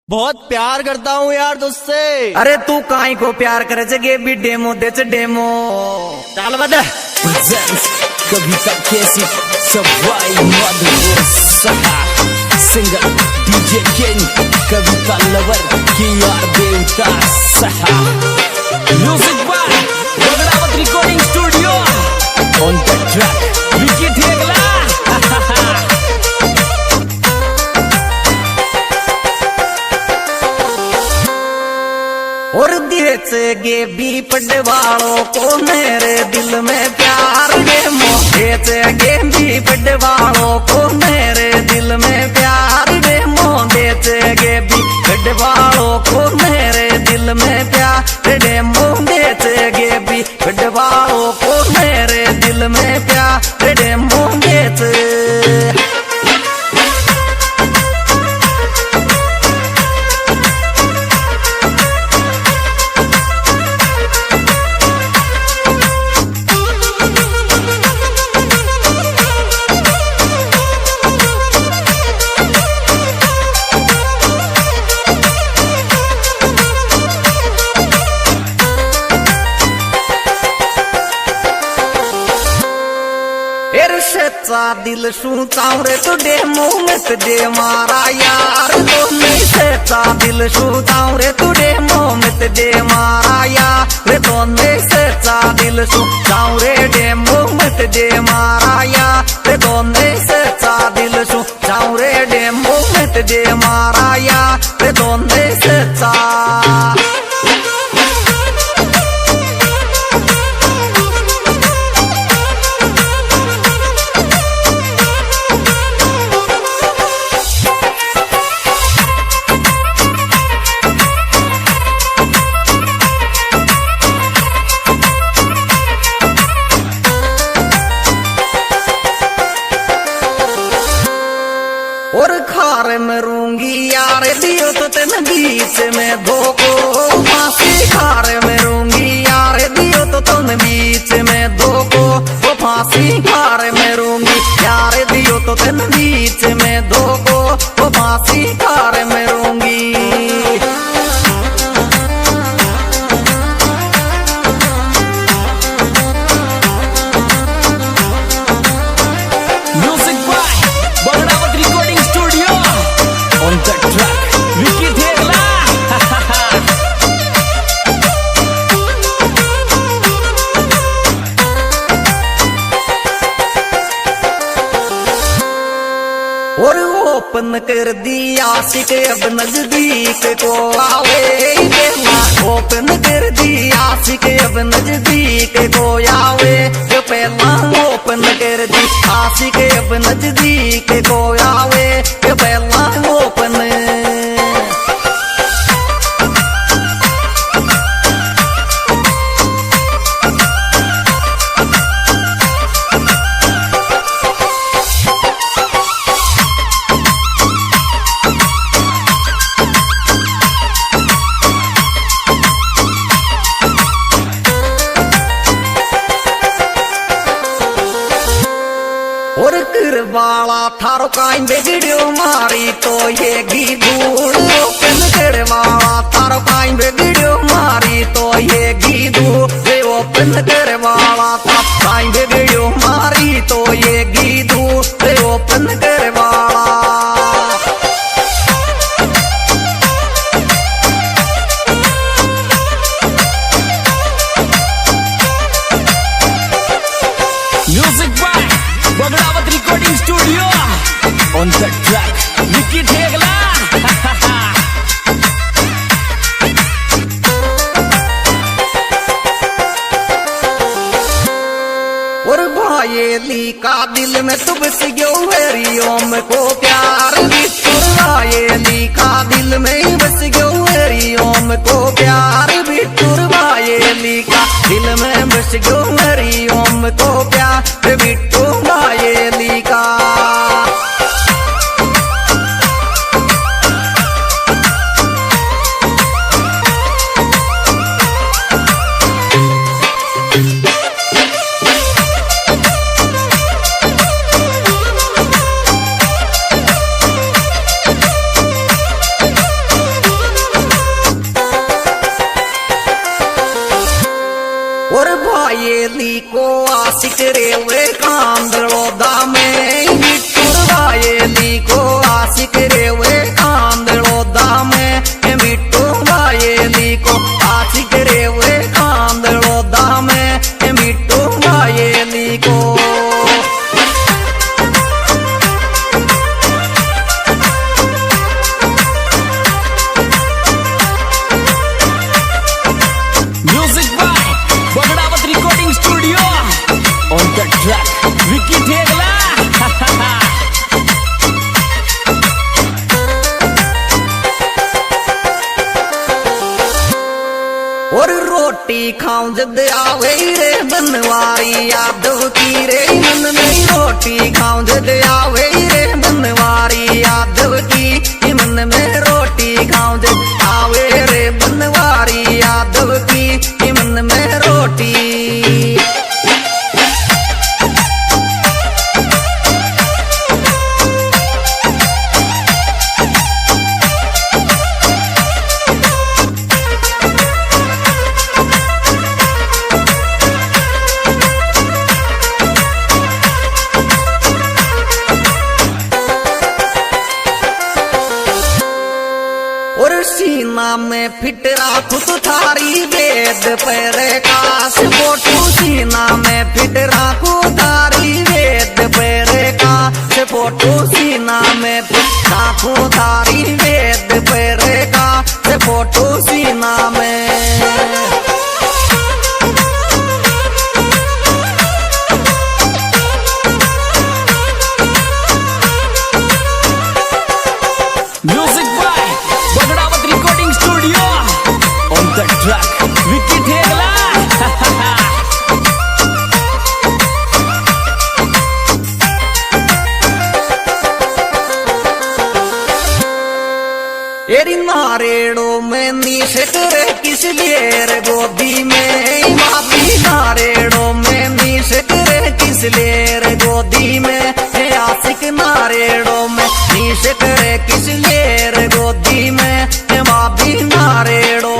बहुत प्यार करता हूँ यार तुझसे। अरे तू काहे को प्यार करे जगे भी डेमो दे डेमो चल बता कविता कैसी सवाई singer DJ king Kavita lover की यार देवता सहा music by Bagdawat recording studio on the track Vicky Thegla और देचगे भी पडवालों को मेरे दिल में प्यार डेमो देचगे भी पडवालों को मेरे दिल में प्यार डेमो देचगे भी पडवालों को मेरे दिल में प्यार डेमो देचगे भी पडवालों को मेरे दिल में प्यार डेमो देच सच्चा दिल सुनताऊं रे तो डेमो मत दे मारा यार तो मैं सच्चा दिल सुनताऊं रे तो डेमो मत दे मारा यार रे तो मैं सच्चा दिल सुनताऊं रे डेमो मत दे मारा यार रे तो मैं सच्चा दिल सुनताऊं रे डेमो मत दे मारा यार रे तो मैं सच्चा और खार में रूंगी यार दियो तो तेन बीच में धोको फांसी खार में रूंगी यार दियो तो तुम बीच में धोको वो फांसी खार में रूंगी यार दियो तो तेन बीच में धोको वो फांसी खार में रूंगी और ओपन कर दी आशिक अब नजदीक को आवे ओपन कर दी आशिक अब नजदीक को आवे जो पहला ओपन कर दी आशिक अब नजदीक को आवे जो पहला ओपन और करवाला थारो काई बिगड़ियो मारी तो ये गी धूल ओपन करवाला थारो काई बिगड़ियो मारी तो ये गी धूल ओपन करवाला था काई बिगड़ियो मारी तो ये गी धूल ओपन करवाला music by Bagdawat recording studio on the track Vicky Thegla और भाईली का दिल में तू बस गयो हरिओम को प्यार बिट्टू भाईली का दिल में बस गयो हरिओम को प्यार बिट्टू भाईली का दिल में बस गयो हरिओम को प्यार बिट्टू भाईली का को आशिक रे वे कांदड़ो दामे बिट्टू वायली को आशिक रे वे कांदड़ो दामे बिट्टू वायली को आशिक रे वे कांदड़ो दामे बिट्टू वायली को On the track, Vicky Tegla. और रोटी खाऊं जब आवे रे बनवारी यादव की रे मन में रोटी खाऊं जब आवे रे बनवारी यादव की मन में रोटी खाऊं जब आवे रे बनवारी यादव की मन में रोटी और सीना में फिट राखू तो थारी वेद पैर काश फोटू सीना में फिट राखू थारी वेद पैर काश फोटू सीना में फिट राखू थारी वेद पैर काश फोटू सीना में On the track, Vicky Tegla. एरी नारेड़ो में निशक रे किस लिए रे गोदी में माफी नारेड़ो में निशक रे किस लिए रे गोदी में आशिक नारेड़ो में निशक रे किस लिए रे गोदी में माफी नारेड़ो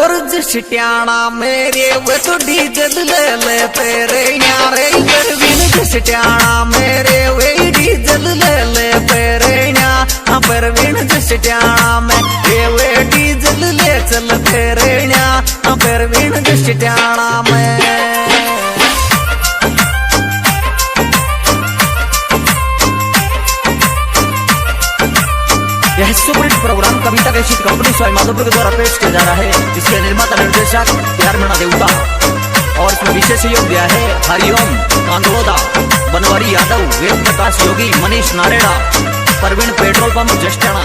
और जसट्याना मेरे वे तो डीजल ले तेरे न्यारे परवीन जसट्याना मेरे वे डीजल ले तेरे न्या परवीन जसट्याना में वे डीजल ले चल तेरे न्या परवीन जसट्याना में यह सुपरहिट प्रोग्राम कविता के शीत कंपनी स्वामी माधोपुर के द्वारा पेश किया जा रहा है। इसके निर्माता निर्देशक प्यार मीणा देवता और इसमें विशेष सहयोग दिया है हरिओम कांदोदा, बनवारी यादव, वेद प्रकाश योगी, मनीष नारेड़ा, परवीन पेट्रोल पंप जस्टाना।